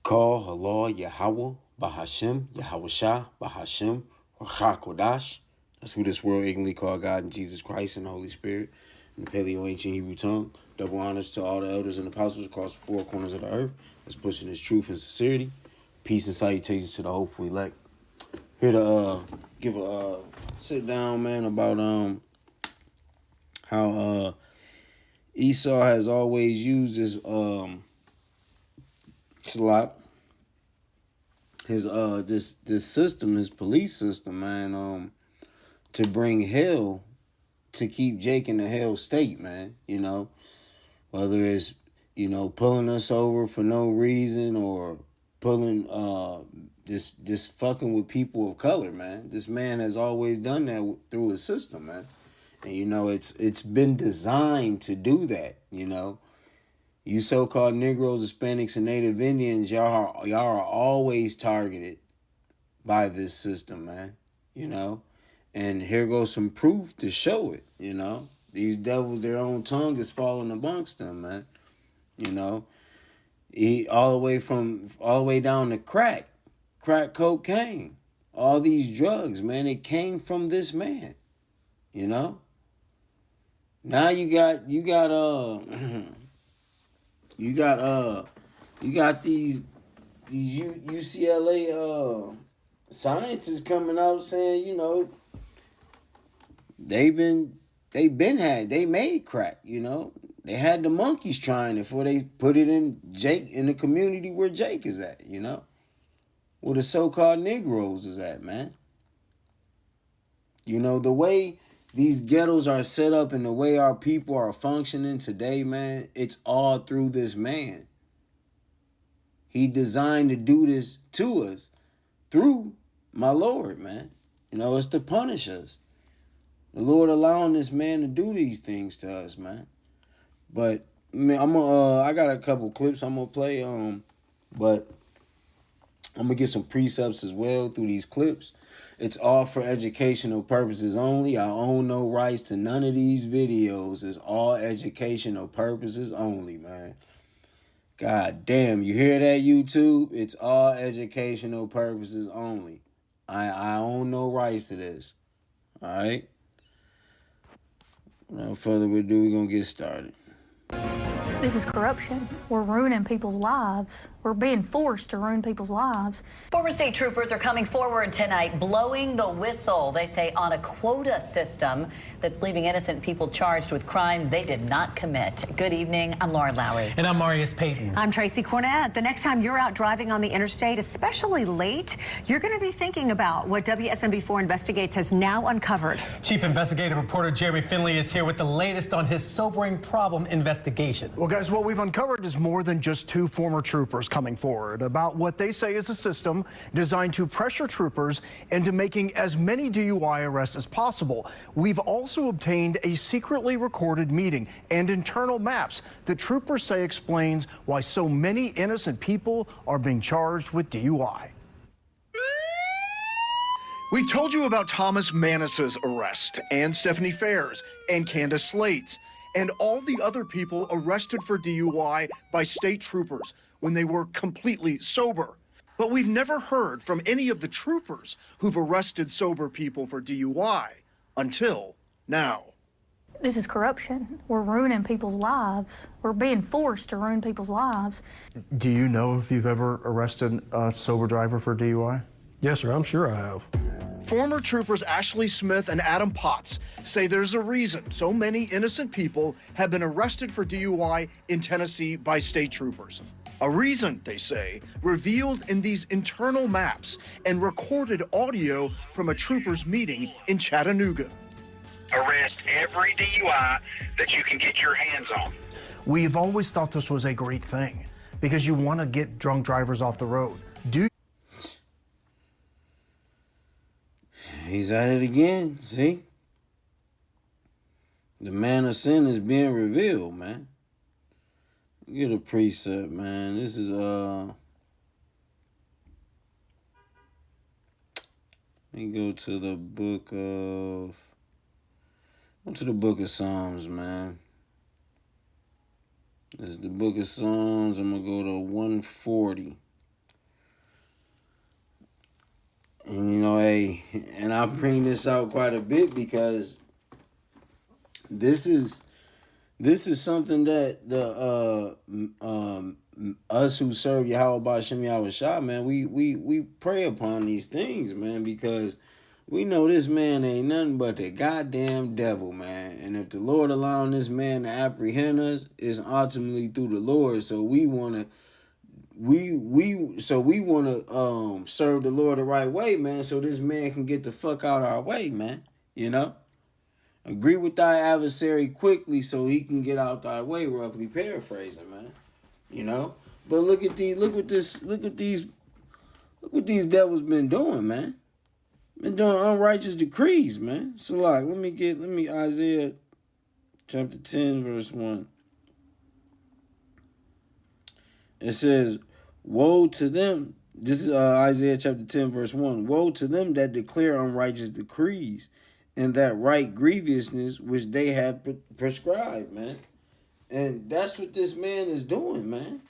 Call Allah Yahweh Bahashim Yahweh Shah Bahashim Kodash. That's who this world ignorantly call God and Jesus Christ and the Holy Spirit in the Paleo ancient Hebrew tongue. Double honors to all the elders and apostles across the four corners of the earth that's pushing this truth and sincerity. Peace and salutations to the hopeful elect. Here to give a sit down, man, about how Esau has always used his this system, his police system, man, to bring hell, to keep Jake in the hell state, man. You know, whether it's, you know, pulling us over for no reason or pulling this fucking with people of color, man. This man has always done that through his system, man. And you know, it's been designed to do that, you know. You so-called Negroes, Hispanics, and Native Indians, y'all are always targeted by this system, man. You know? And here goes some proof to show it, you know? These devils, their own tongue is falling amongst them, man. You know? All the way down to crack cocaine, all these drugs, man, it came from this man, you know? Now you got these UCLA scientists coming out saying, you know, they made crack, you know. They had the monkeys trying it before they put it in the community where Jake is at, you know. Where the so-called Negros is at, man. You know, the way these ghettos are set up and the way our people are functioning today, man, it's all through this man. He designed to do this to us through my Lord, man. You know, it's to punish us. The Lord allowing this man to do these things to us, man. But man, I got a couple clips I'm gonna play, but I'm gonna get some precepts as well through these clips. It's all for educational purposes only. I own no rights to none of these videos. It's all educational purposes only, man. God damn, you hear that, YouTube? It's all educational purposes only. I own no rights to this. All right? Without further ado, we're going to get started. This is corruption. We're ruining people's lives. We're being forced to ruin people's lives. Former state troopers are coming forward tonight, blowing the whistle, they say, on a quota system that's leaving innocent people charged with crimes they did not commit. Good evening. I'm Lauren Lowry. And I'm Marius Payton. I'm Tracy Cornett. The next time you're out driving on the interstate, especially late, you're going to be thinking about what WSMV4 Investigates has now uncovered. Chief investigative reporter Jeremy Finley is here with the latest on his sobering problem investigation. Well, guys, what we've uncovered is more than just two former troopers coming forward about what they say is a system designed to pressure troopers into making as many DUI arrests as possible. We've also obtained a secretly recorded meeting and internal maps that troopers say explains why so many innocent people are being charged with DUI. We've told you about Thomas Manis's arrest and Stephanie Fair's and Candace Slade's and all the other people arrested for DUI by state troopers when they were completely sober. But we've never heard from any of the troopers who've arrested sober people for DUI until now. This is corruption. We're ruining people's lives. We're being forced to ruin people's lives. Do you know if you've ever arrested a sober driver for DUI? Yes, sir. I'm sure I have. Former troopers Ashley Smith and Adam Potts say there's a reason so many innocent people have been arrested for DUI in Tennessee by state troopers. A reason, they say, revealed in these internal maps and recorded audio from a troopers meeting in Chattanooga. Arrest every DUI that you can get your hands on. We've always thought this was a great thing because you want to get drunk drivers off the road. He's at it again, see? The man of sin is being revealed, man. Get a precept, man. This is, let me go to the book of Psalms, man. This is the book of Psalms. I'm going to go to 140. And hey, and I bring this out quite a bit because this is something that the us who serve Yahweh Shem Yahweh Shah, man, we pray upon these things, man, because we know this man ain't nothing but the goddamn devil, man. And if the Lord allowing this man to apprehend us, it's ultimately through the Lord. So we wanna serve the Lord the right way, man, so this man can get the fuck out our way, man. Agree with thy adversary quickly so he can get out thy way, roughly paraphrasing, man. But look what these devils been doing, man. Been doing unrighteous decrees, man. So like, let me Isaiah chapter 10, verse 1. It says, woe to them. This is Isaiah chapter 10, verse 1. Woe to them that declare unrighteous decrees and that right grievousness which they have prescribed, man. And that's what this man is doing, man.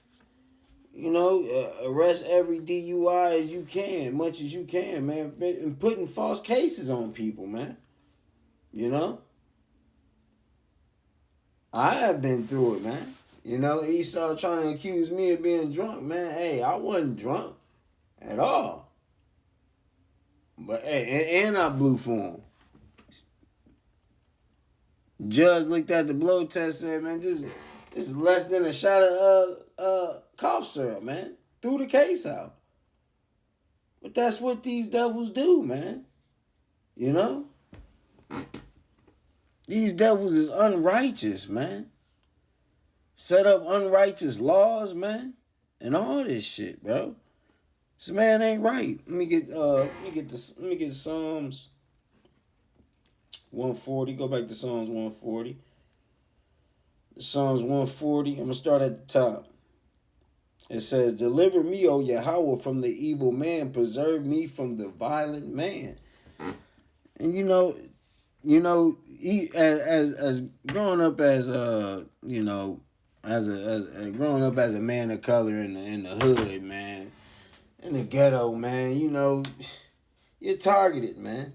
Arrest every DUI as you can, much as you can, man. And putting false cases on people, man. I have been through it, man. Esau trying to accuse me of being drunk, man. Hey, I wasn't drunk at all. But hey, and I blew for him. Judge looked at the blow test and said, man, this is less than a shot of cough syrup, man. Threw the case out. But that's what these devils do, man. These devils is unrighteous, man. Set up unrighteous laws, man. And all this shit, bro. This man ain't right. Let me get Psalms 140. Go back to Psalms 140. Psalms 140. I'm going to start at the top. It says, deliver me, O Yahweh, from the evil man. Preserve me from the violent man. And as growing up as growing up as a man of color in the hood, man, in the ghetto, man, you're targeted, man.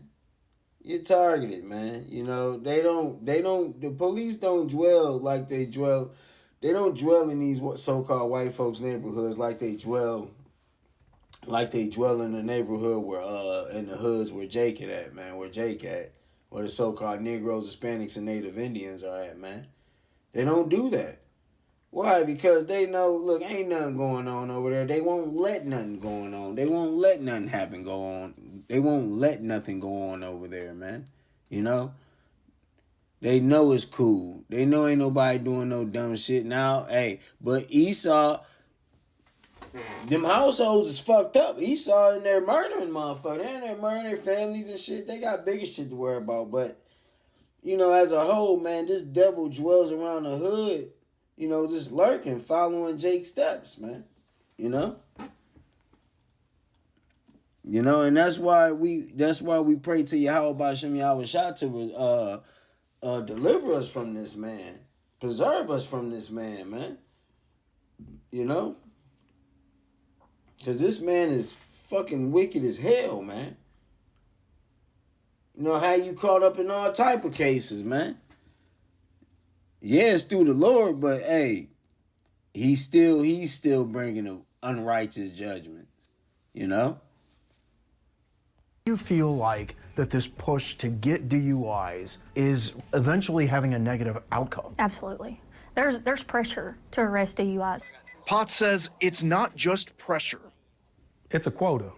You're targeted, man. The police don't dwell like they dwell. They don't dwell in these so-called white folks' neighborhoods like they dwell in the neighborhood where, in the hoods where Jake at, man, where the so-called Negros, Hispanics, and Native Indians are at, man. They don't do that. Why? Because they know, look, ain't nothing going on over there. They won't let nothing going on. They won't let nothing go on. They won't let nothing go on over there, man. They know it's cool. They know ain't nobody doing no dumb shit. Now, hey, but Esau, them households is fucked up. Esau in there murdering motherfuckers. They in there murdering families and shit. They got bigger shit to worry about. But, as a whole, man, this devil dwells around the hood, just lurking, following Jake's steps, man. And that's why we pray to Yahweh B'Shem Yahweh Shah to deliver us from this man. Preserve us from this man, man. Because this man is fucking wicked as hell, man. How you caught up in all type of cases, man. Yeah, it's through the Lord, but hey, he's still bringing an unrighteous judgment, You feel like that this push to get DUIs is eventually having a negative outcome? Absolutely. There's pressure to arrest DUIs. Potts says it's not just pressure. It's a quota.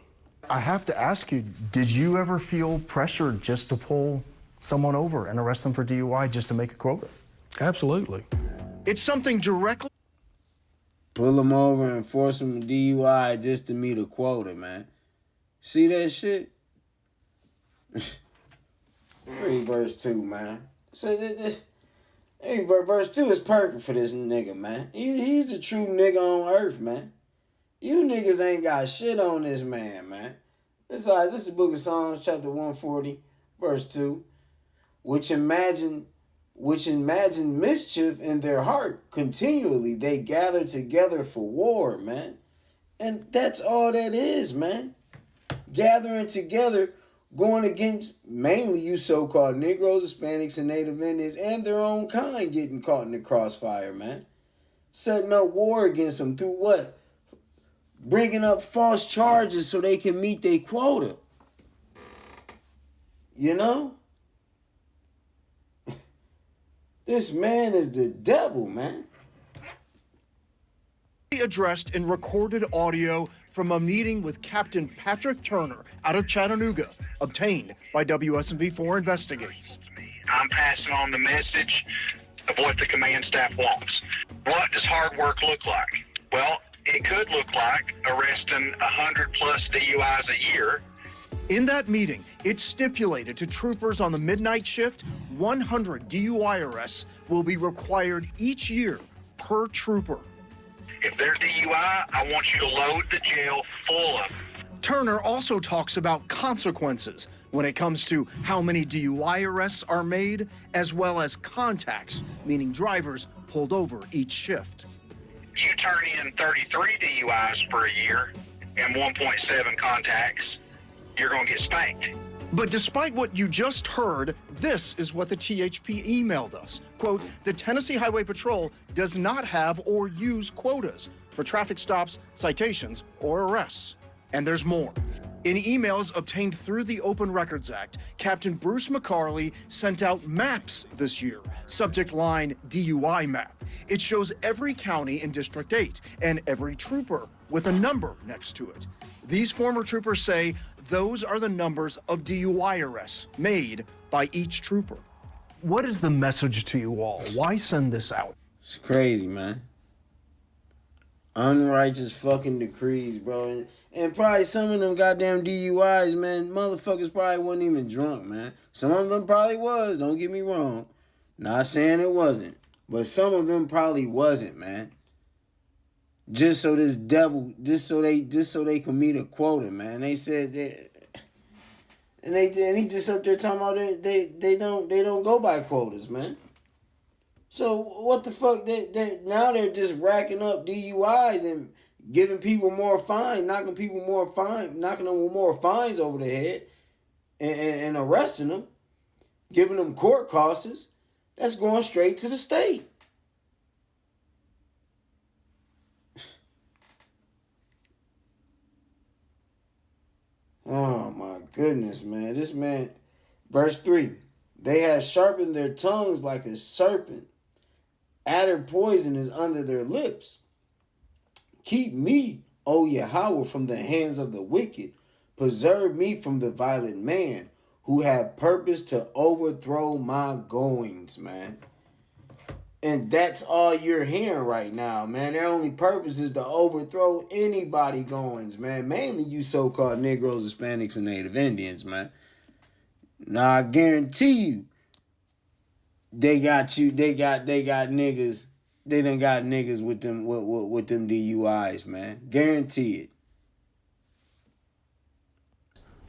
I have to ask you, did you ever feel pressure just to pull someone over and arrest them for DUI just to make a quota? Absolutely. It's something directly. Pull them over and force them to DUI just to meet a quota, man. See that shit? Read verse 2, man. So, verse 2 is perfect for this nigga, man. He's the true nigga on earth, man. You niggas ain't got shit on this man, man. This is the book of Psalms, chapter 140, verse 2. Which imagine mischief in their heart continually. They gather together for war, man. And that's all that is, man. gathering together, going against mainly you so-called Negroes, Hispanics, and Native Indians, and their own kind getting caught in the crossfire, man. Setting up war against them through what? Bringing up false charges so they can meet their quota. You know? This man is the devil, man. Addressed in recorded audio from a meeting with Captain Patrick Turner out of Chattanooga, obtained by WSMV4 Investigates. I'm passing on the message of what the command staff wants. What does hard work look like? Well, it could look like arresting 100 plus DUIs a year. In that meeting, it stipulated to troopers on the midnight shift, 100 DUI arrests will be required each year per trooper. If they're DUI, I want you to load the jail full of them. Turner also talks about consequences when it comes to how many DUI arrests are made, as well as contacts, meaning drivers pulled over each shift. You turn in 33 DUIs for a year and 1.7 contacts, you're going to get spanked. But despite what you just heard, this is what the THP emailed us. Quote, the Tennessee Highway Patrol does not have or use quotas for traffic stops, citations, or arrests. And there's more. In emails obtained through the Open Records Act, Captain Bruce McCarley sent out maps this year. Subject line, DUI map. It shows every county in District 8 and every trooper with a number next to it. These former troopers say those are the numbers of DUI arrests made by each trooper. What is the message to you all? Why send this out? It's crazy, man. Unrighteous fucking decrees, bro. And probably some of them goddamn DUIs, man, motherfuckers probably wasn't even drunk, man. Some of them probably was, don't get me wrong. Not saying it wasn't. But some of them probably wasn't, man. Just so this devil, just so they can meet a quota, man. They said that, and he just up there talking about they don't go by quotas, man. So what the fuck? Now they're just racking up DUIs and giving people more fines, knocking them with more fines over the head, and arresting them, giving them court costs. That's going straight to the state. Oh my goodness, man. This man, verse 3. They have sharpened their tongues like a serpent. Adder poison is under their lips. Keep me, O Yahweh, from the hands of the wicked. Preserve me from the violent man who have purpose to overthrow my goings, man. And that's all you're hearing right now, man. Their only purpose is to overthrow anybody goings, man. Mainly you so-called Negroes, Hispanics, and Native Indians, man. Now I guarantee you, they got niggas. They done got niggas with them DUIs, man. Guarantee it.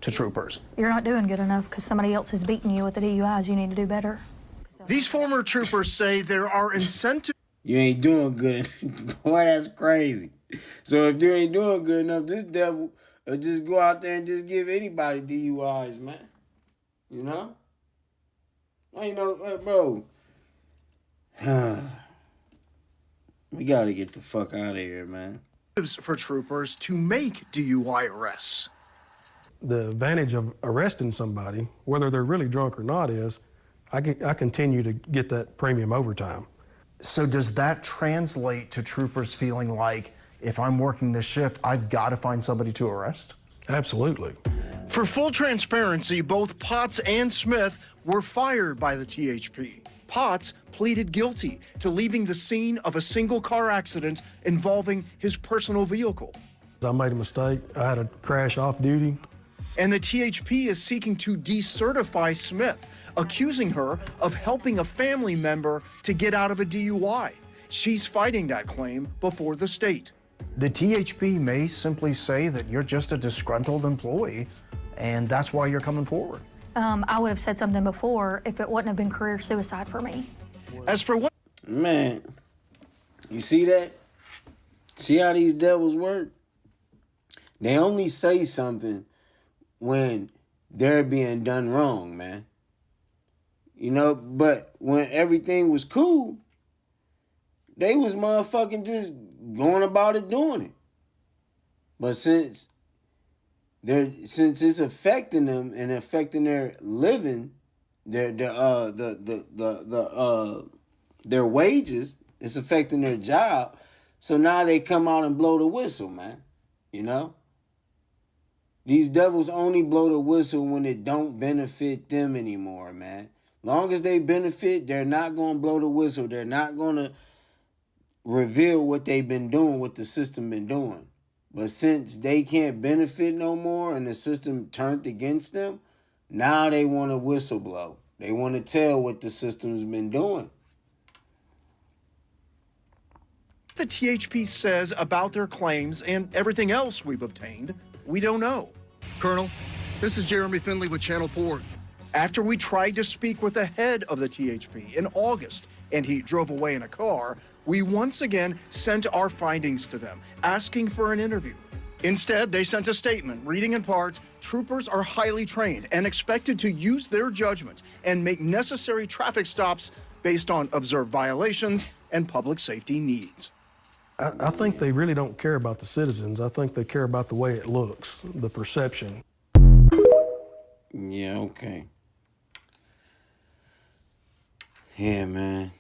To troopers. You're not doing good enough because somebody else is beating you with the DUIs. You need to do better. These former troopers say there are incentives. You ain't doing good. Boy, that's crazy. So if you ain't doing good enough, this devil will just go out there and just give anybody DUIs, man. You know? Ain't no, bro. We gotta get the fuck out of here, man. For troopers to make DUI arrests. The advantage of arresting somebody, whether they're really drunk or not, is I continue to get that premium overtime. So does that translate to troopers feeling like, if I'm working this shift, I've got to find somebody to arrest? Absolutely. For full transparency, both Potts and Smith were fired by the THP. Potts pleaded guilty to leaving the scene of a single car accident involving his personal vehicle. I made a mistake. I had to crash off duty. And the THP is seeking to decertify Smith, accusing her of helping a family member to get out of a DUI. She's fighting that claim before the state. The THP may simply say that you're just a disgruntled employee, and that's why you're coming forward. I would have said something before if it wouldn't have been career suicide for me. As for what? Man, you see that? See how these devils work? They only say something when they're being done wrong, man. You know, but when everything was cool, they was motherfucking just going about it doing it. But since it's affecting them and affecting their living, their wages, it's affecting their job. So now they come out and blow the whistle, man. You know? These devils only blow the whistle when it don't benefit them anymore, man. Long as they benefit, they're not going to blow the whistle. They're not going to reveal what they've been doing, what the system been doing. But since they can't benefit no more and the system turned against them, now they want to whistle blow. They want to tell what the system's been doing. The THP says about their claims and everything else we've obtained, we don't know. Colonel, this is Jeremy Finley with Channel 4. After we tried to speak with the head of the THP in August and he drove away in a car, we once again sent our findings to them, asking for an interview. Instead, they sent a statement reading in part, troopers are highly trained and expected to use their judgment and make necessary traffic stops based on observed violations and public safety needs. I think they really don't care about the citizens. I think they care about the way it looks, the perception. Yeah, okay. Yeah, man.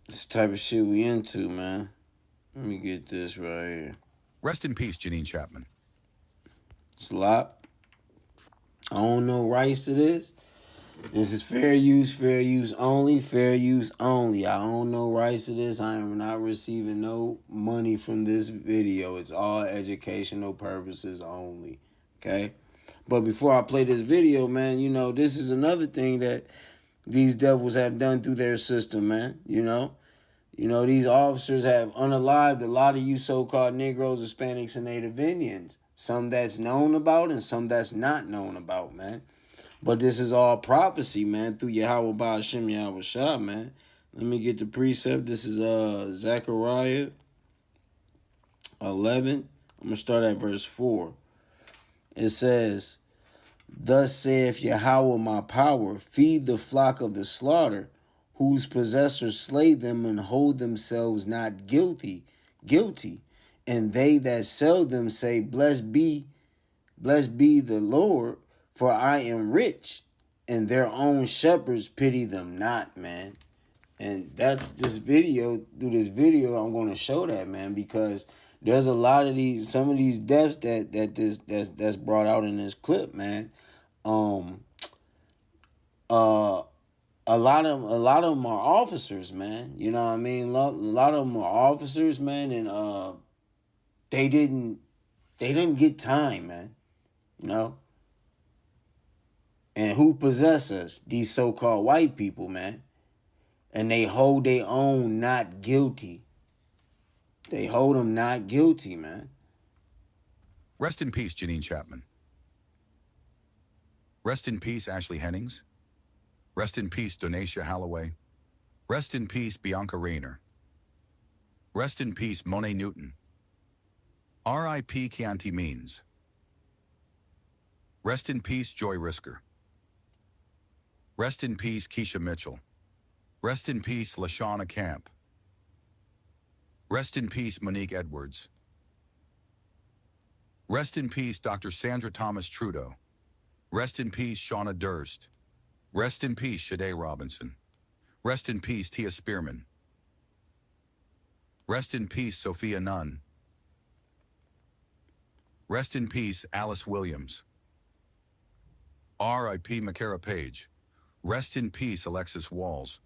This type of shit we into, man. Let me get this right here. Rest in peace, Janine Chapman. Slop. I don't know rights to this. This is fair use only, fair use only. I don't know rights to this. I am not receiving no money from this video. It's all educational purposes only, okay? But before I play this video, man, you know, this is another thing that these devils have done through their system, man, you know? You know, these officers have unalived a lot of you so-called Negroes, Hispanics, and Native Indians. Some that's known about and some that's not known about, man. But this is all prophecy, man, through Yahweh Ba'ashem Yahweh Shah, man. Let me get the precept. This is Zechariah 11. I'm going to start at verse 4. It says, "Thus saith Yahweh my power, feed the flock of the slaughter, whose possessors slay them and hold themselves not guilty. And they that sell them say, Blessed be the Lord, for I am rich, and their own shepherds pity them not," man. And that's this video. Through this video, I'm going to show that, man, because there's a lot of some of these deaths that's brought out in this clip, man. A lot of them are officers, man. You know what I mean? A lot of them are officers, man, and they didn't get time, man. You know? And who possess us? These so-called white people, man. And they hold their own not guilty. They hold them not guilty, man. Rest in peace, Janine Chapman. Rest in peace, Ashley Hennings. Rest in peace, Donacia Holloway. Rest in peace, Bianca Rayner. Rest in peace, Monet Newton. R.I.P. Chianti Means. Rest in peace, Joy Risker. Rest in peace, Keisha Mitchell. Rest in peace, LaShawna Camp. Rest in peace, Monique Edwards. Rest in peace, Dr. Sandra Thomas Trudeau. Rest in peace, Shauna Durst. Rest in peace, Shade Robinson. Rest in peace, Tia Spearman. Rest in peace, Sophia Nunn. Rest in peace, Alice Williams. R.I.P. Makara Page. Rest in peace, Alexis Walls.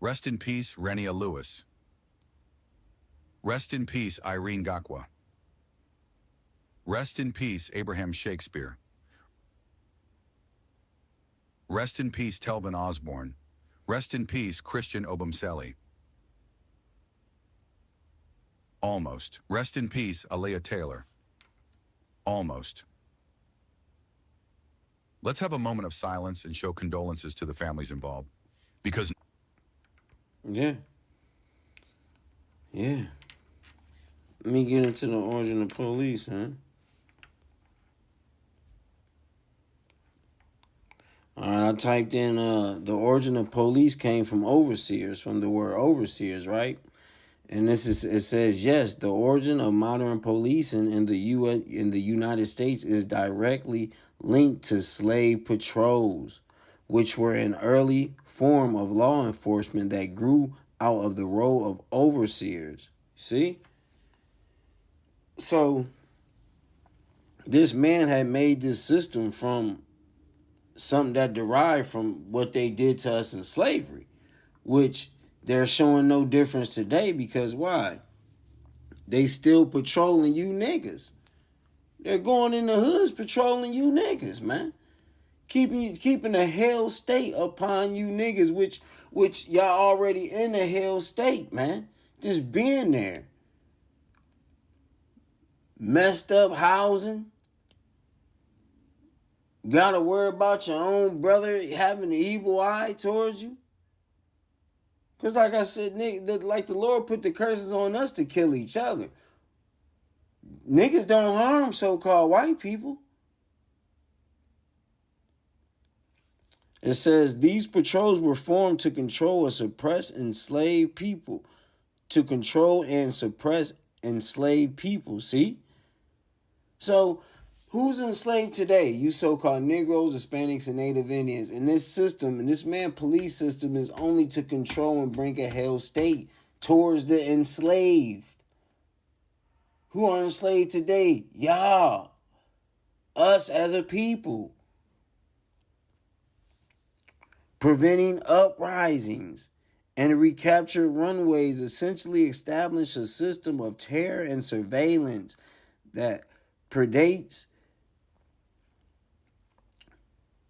Rest in peace, Renia Lewis. Rest in peace, Irene Gakwa. Rest in peace, Abraham Shakespeare. Rest in peace, Telvin Osborne. Rest in peace, Christian Obumseli. Almost. Rest in peace, Aaliyah Taylor. Almost. Let's have a moment of silence and show condolences to the families involved. Because... Yeah. Yeah. Let me get into the origin of police, huh? All right, I typed in the origin of police came from overseers, from the word overseers, right? And it says yes, the origin of modern policing in the United States is directly linked to slave patrols, which were an early form of law enforcement that grew out of the role of overseers. See? So this man had made this system from something that derived from what they did to us in slavery, which they're showing no difference today because why? They still patrolling you niggas. They're going in the hoods patrolling you niggas, man. Keeping a hell state upon you niggas, which y'all already in a hell state, man. Just being there. Messed up housing. Gotta worry about your own brother having an evil eye towards you. Because like I said, like the Lord put the curses on us to kill each other. Niggas don't harm so-called white people. It says these patrols were formed to control or suppress enslaved people. To control and suppress enslaved people. See? So who's enslaved today? You so-called Negroes, Hispanics, and Native Indians. And this system, and this man police system is only to control and bring a hell state towards the enslaved. Who are enslaved today? Y'all. Us as a people. Preventing uprisings and recaptured runways essentially establish a system of terror and surveillance that predates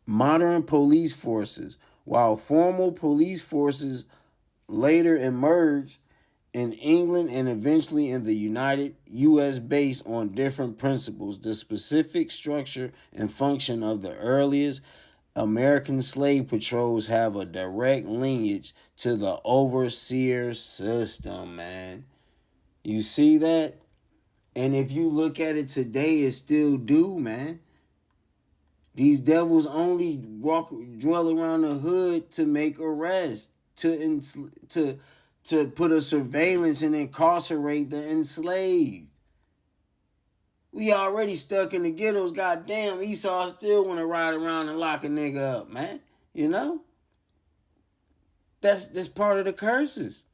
modern police forces, while formal police forces later emerged in England and eventually in the United U.S. based on different principles. The specific structure and function of the earliest American slave patrols have a direct lineage to the overseer system, man. You see that? And if you look at it today, it still do, man. These devils only dwell around the hood to make arrests, to put a surveillance and incarcerate the enslaved. We already stuck in the ghettos. Goddamn, Esau still want to ride around and lock a nigga up, man. You know? That's part of the curses.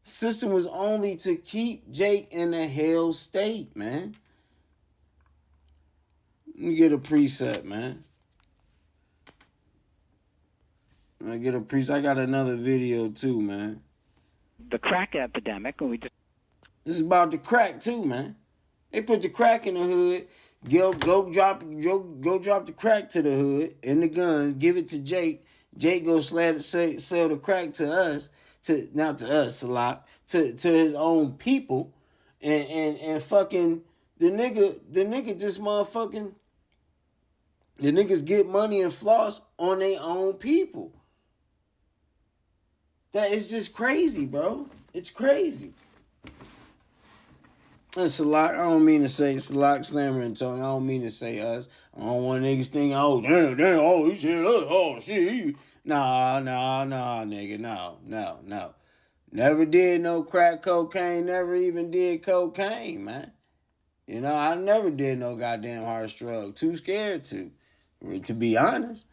System was only to keep Jake in a hell state, man. Let me get a preset, man. I got another video too, man. The crack epidemic, and this is about the crack too, man. They put the crack in the hood. Go drop the crack to the hood and the guns. Give it to Jake. Jake go sell the crack to us. Not to us, Salak. To his own people. And fucking the nigga just motherfucking. The niggas get money and floss on their own people. That is just crazy, bro. It's crazy. And Salak, I don't mean to say Salak, Slammer, and Tony. I don't mean to say us. I don't want niggas thinking, oh, damn, oh, he said us. Oh, shit. Nah, nigga. No. Never did no crack cocaine. Never even did cocaine, man. You know, I never did no goddamn hard drug. Too scared to be honest.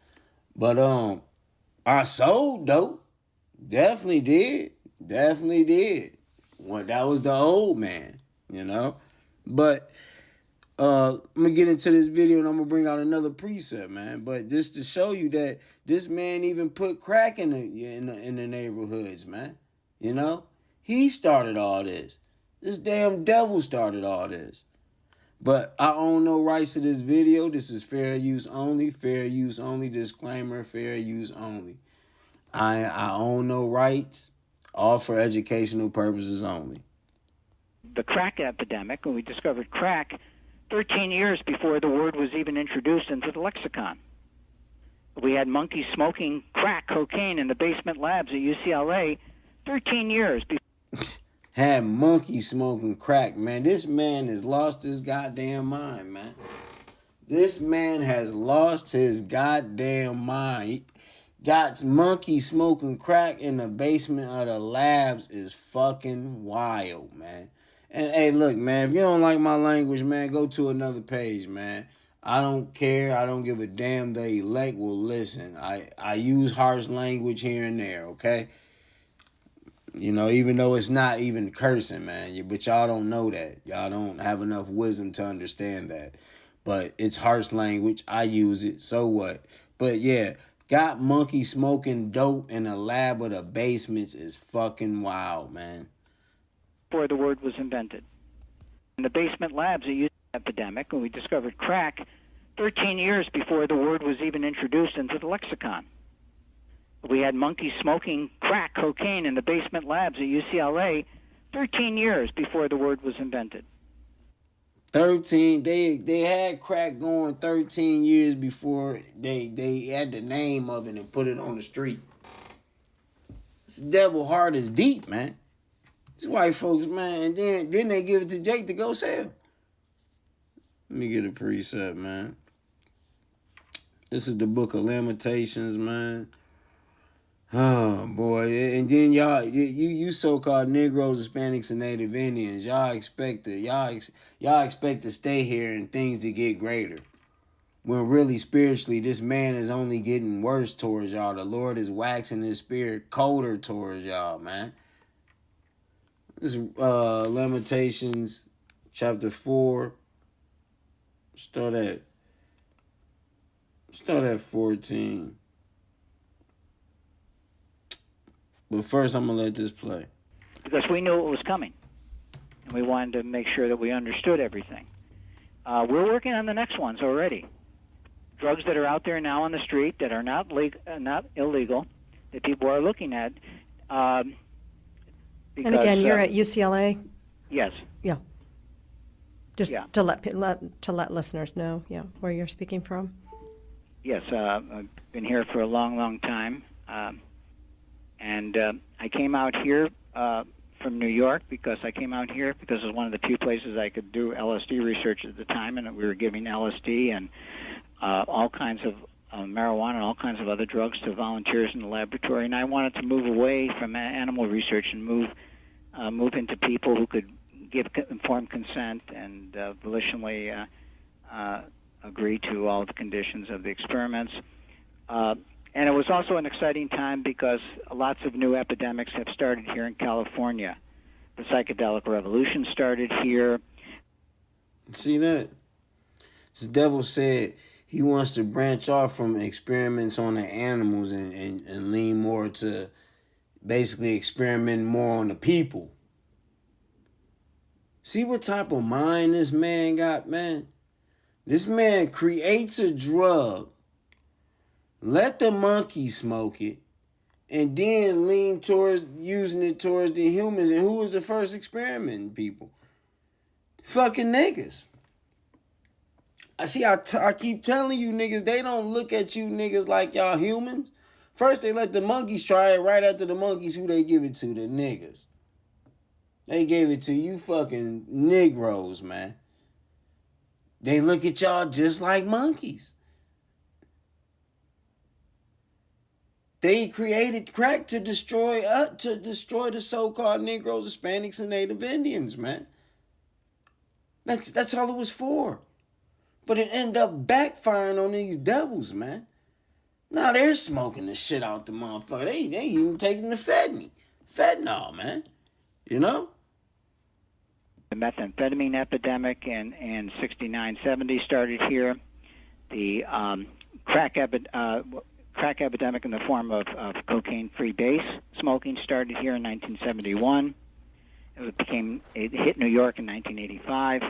But, I sold dope. Definitely did. Well, that was the old man. You know, but I'm gonna get into this video and I'm gonna bring out another preset, man. But just to show you that this man even put crack in the neighborhoods, man. You know, he started all this. This damn devil started all this. But I own no rights to this video. This is fair use only. Fair use only. Disclaimer: fair use only. I own no rights. All for educational purposes only. The crack epidemic, and we discovered crack 13 years before the word was even introduced into the lexicon. We had monkeys smoking crack cocaine in the basement labs at UCLA 13 years before. Had monkeys smoking crack, man. This man has lost his goddamn mind, man. This man has lost his goddamn mind. Got monkeys smoking crack in the basement of the labs is fucking wild, man. And hey, look, man, if you don't like my language, man, go to another page, man. I don't care. I don't give a damn. The elect will listen. I use harsh language here and there, okay? You know, even though it's not even cursing, man. But y'all don't know that. Y'all don't have enough wisdom to understand that. But it's harsh language. I use it. So what? But yeah, got monkey smoking dope in the lab of the basements is fucking wild, man. Before the word was invented. In the basement labs, it used the epidemic, and we discovered crack 13 years before the word was even introduced into the lexicon. We had monkeys smoking crack cocaine in the basement labs at UCLA 13 years before the word was invented. 13, they had crack going 13 years before they had the name of it and put it on the street. This devil heart is deep, man. These white folks, man, and then they give it to Jake to go sell. Let me get a precept, man. This is the Book of Lamentations, man. Oh boy, and then y'all, you so-called Negroes, Hispanics, and Native Indians, y'all expect to stay here and things to get greater. When really spiritually, this man is only getting worse towards y'all. The Lord is waxing his spirit colder towards y'all, man. This Lamentations chapter 4. Start at 14. But first, I'm going to let this play. Because we knew it was coming, and we wanted to make sure that we understood everything. We're working on the next ones already. Drugs that are out there now on the street that are not illegal, that people are looking at. And again, you're at UCLA? Yes. Yeah. Just to let listeners know, where you're speaking from. Yes, I've been here for a long, long time. And I came out here from New York because it was one of the few places I could do LSD research at the time, and we were giving LSD and all kinds of marijuana and all kinds of other drugs to volunteers in the laboratory. And I wanted to move away from animal research and move into people who could give informed consent and volitionally agree to all the conditions of the experiments. And it was also an exciting time because lots of new epidemics have started here in California. The psychedelic revolution started here. See that? The devil said he wants to branch off from experiments on the animals and lean more to basically experimenting more on the people. See what type of mind this man got, man? This man creates a drug, let the monkey smoke it, and then lean towards using it towards the humans. And who was the first experimenting people? Fucking niggas. I keep telling you niggas, they don't look at you niggas like y'all humans. First they let the monkeys try it. Right after the monkeys, who they give it to? The niggas. They gave it to you fucking Negros, man. They look at y'all just like monkeys. They created crack to destroy the so-called Negroes, Hispanics, and Native Indians, man. That's all it was for. But it ended up backfiring on these devils, man. Now they're smoking the shit out the motherfucker. They even taking the fentanyl, man. You know? The methamphetamine epidemic in 69, 70 started here. The crack epidemic in the form of cocaine-free base smoking started here in 1971. It hit New York in 1985.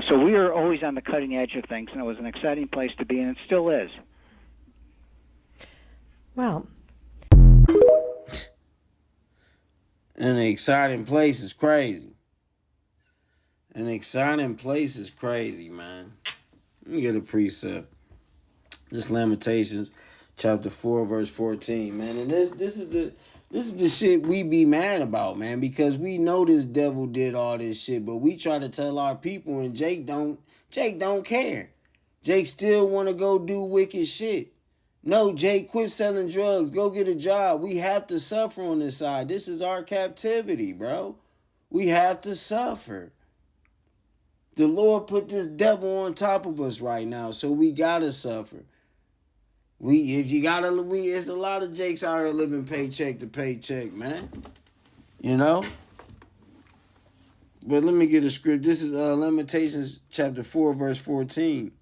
So we were always on the cutting edge of things, and it was an exciting place to be, and it still is. Wow. An exciting place is crazy. An exciting place is crazy, man. Let me get a precept. This Lamentations, chapter 4, verse 14, man. And this is This is the shit we be mad about, man, because we know this devil did all this shit, but we try to tell our people, and Jake don't care. Jake still want to go do wicked shit. No, Jake, quit selling drugs. Go get a job. We have to suffer on this side. This is our captivity, bro. We have to suffer. The Lord put this devil on top of us right now, so we gotta suffer. It's a lot of Jakes out here living paycheck to paycheck, man. You know? But let me get a script. This is Lamentations chapter 4, verse 14.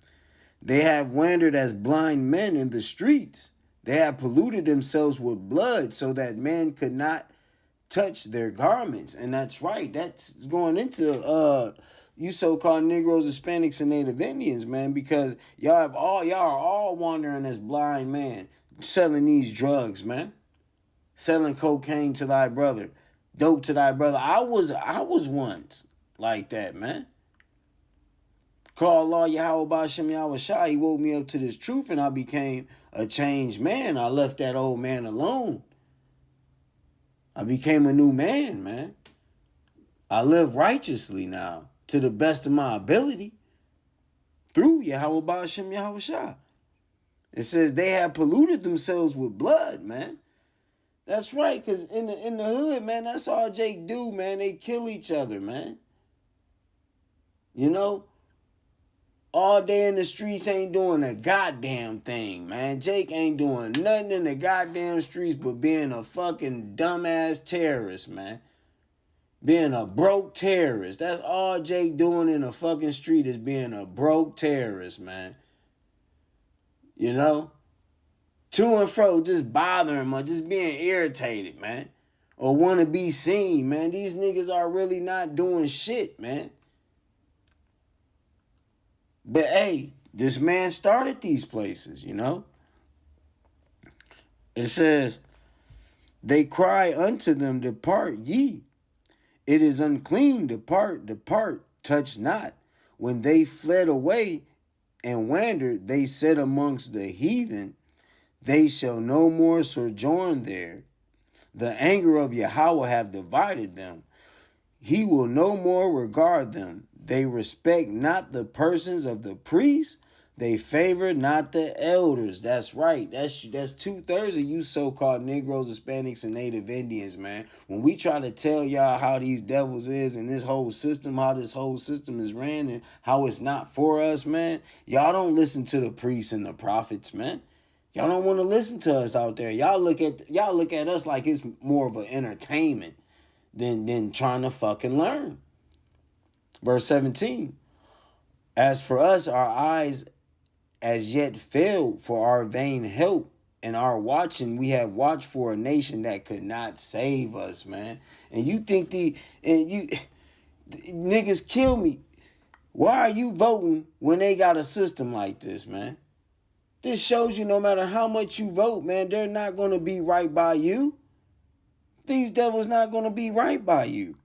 They have wandered as blind men in the streets. They have polluted themselves with blood so that man could not touch their garments. And that's right. That's going into you so-called Negroes, Hispanics, and Native Indians, man, because y'all are all wandering as blind men, selling these drugs, man. Selling cocaine to thy brother, dope to thy brother. I was once like that, man. Call Allah Yahweh Bashem Yahweh Shai. He woke me up to this truth and I became a changed man. I left that old man alone. I became a new man, man. I live righteously now to the best of my ability through Yahweh Bashem Yahweh Shai. It says they have polluted themselves with blood, man. That's right, because in the hood, man, that's all Jake do, man. They kill each other, man. You know? All day in the streets ain't doing a goddamn thing, man. Jake ain't doing nothing in the goddamn streets but being a fucking dumbass terrorist, man. Being a broke terrorist. That's all Jake doing in the fucking street is being a broke terrorist, man. You know? To and fro, just bothering or just being irritated, man. Or want to be seen, man. These niggas are really not doing shit, man. But hey, this man started these places, you know? It says, they cry unto them, depart ye. It is unclean, depart, depart, touch not. When they fled away and wandered, they said amongst the heathen, they shall no more sojourn there. The anger of Yahweh have divided them. He will no more regard them. They respect not the persons of the priests. They favor not the elders. That's right. That's 2/3 of you so-called Negroes, Hispanics, and Native Indians, man. When we try to tell y'all how these devils is and this whole system, how this whole system is ran and how it's not for us, man, y'all don't listen to the priests and the prophets, man. Y'all don't want to listen to us out there. Y'all look at us like it's more of an entertainment than trying to fucking learn. Verse 17. As for us, our eyes as yet failed for our vain help, and our watching, we have watched for a nation that could not save us, man. And you think the niggas kill me. Why are you voting when they got a system like this, man? This shows you no matter how much you vote, man, they're not going to be right by you. These devils not going to be right by you.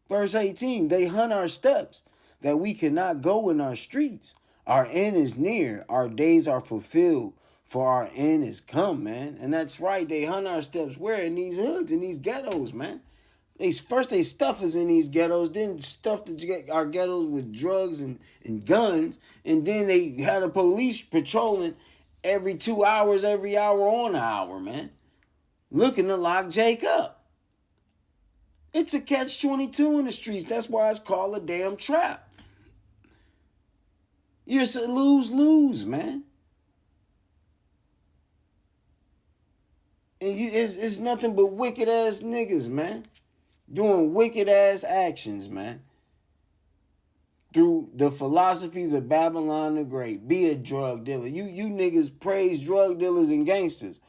Verse 18, they hunt our steps, that we cannot go in our streets. Our end is near, our days are fulfilled, for our end is come, man. And that's right, they hunt our steps where? In these hoods, in these ghettos, man. First they stuff us in these ghettos, then stuff our ghettos with drugs and guns, and then they had the police patrolling every 2 hours, every hour on an hour, man. Looking to lock Jake up. It's a catch-22 in the streets. That's why it's called a damn trap. You're a lose-lose, man. And it's nothing but wicked-ass niggas, man. Doing wicked-ass actions, man. Through the philosophies of Babylon the Great. Be a drug dealer. You niggas praise drug dealers and gangsters.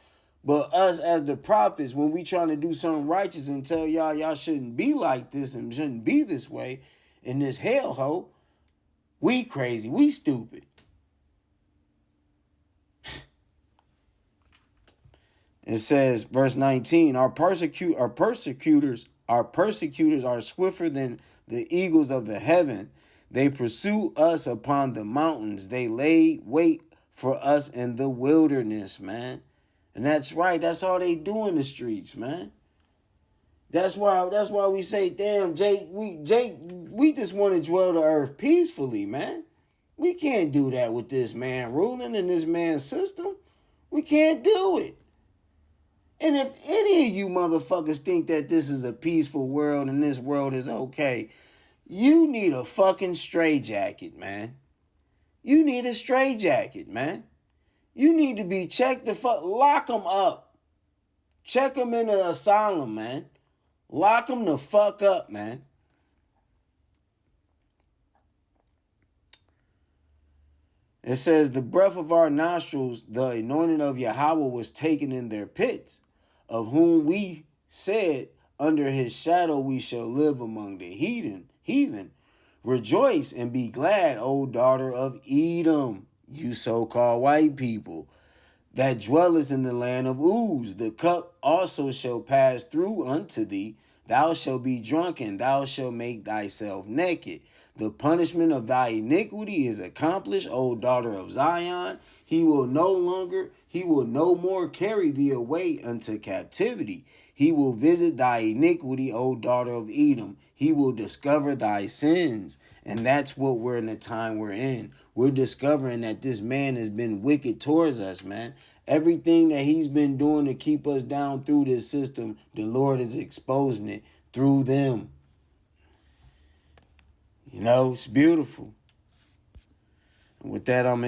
But us as the prophets, when we trying to do something righteous and tell y'all shouldn't be like this and shouldn't be this way in this hellhole, we crazy, we stupid. It says, verse 19, our persecutors are swifter than the eagles of the heaven. They pursue us upon the mountains. They lay wait for us in the wilderness, man. And that's right. That's all they do in the streets, man. That's why we say, damn, Jake, we just want to dwell the earth peacefully, man. We can't do that with this man ruling and this man's system. We can't do it. And if any of you motherfuckers think that this is a peaceful world and this world is okay, you need a fucking straitjacket, man. You need a straitjacket, man. You need to be checked the fuck, lock them up. Check them in an asylum, man. Lock them the fuck up, man. It says, the breath of our nostrils, the anointing of Yahweh was taken in their pits, of whom we said, under his shadow we shall live among the heathen. Rejoice and be glad, O daughter of Edom, you so-called white people, that dwellest in the land of Uz. The cup also shall pass through unto thee. Thou shalt be drunken, thou shalt make thyself naked. The punishment of thy iniquity is accomplished, O daughter of Zion. He will no more carry thee away unto captivity. He will visit thy iniquity, O daughter of Edom. He will discover thy sins. And that's what we're in the time we're in. We're discovering that this man has been wicked towards us, man. Everything that he's been doing to keep us down through this system, the Lord is exposing it through them. You know, it's beautiful. And with that, I'm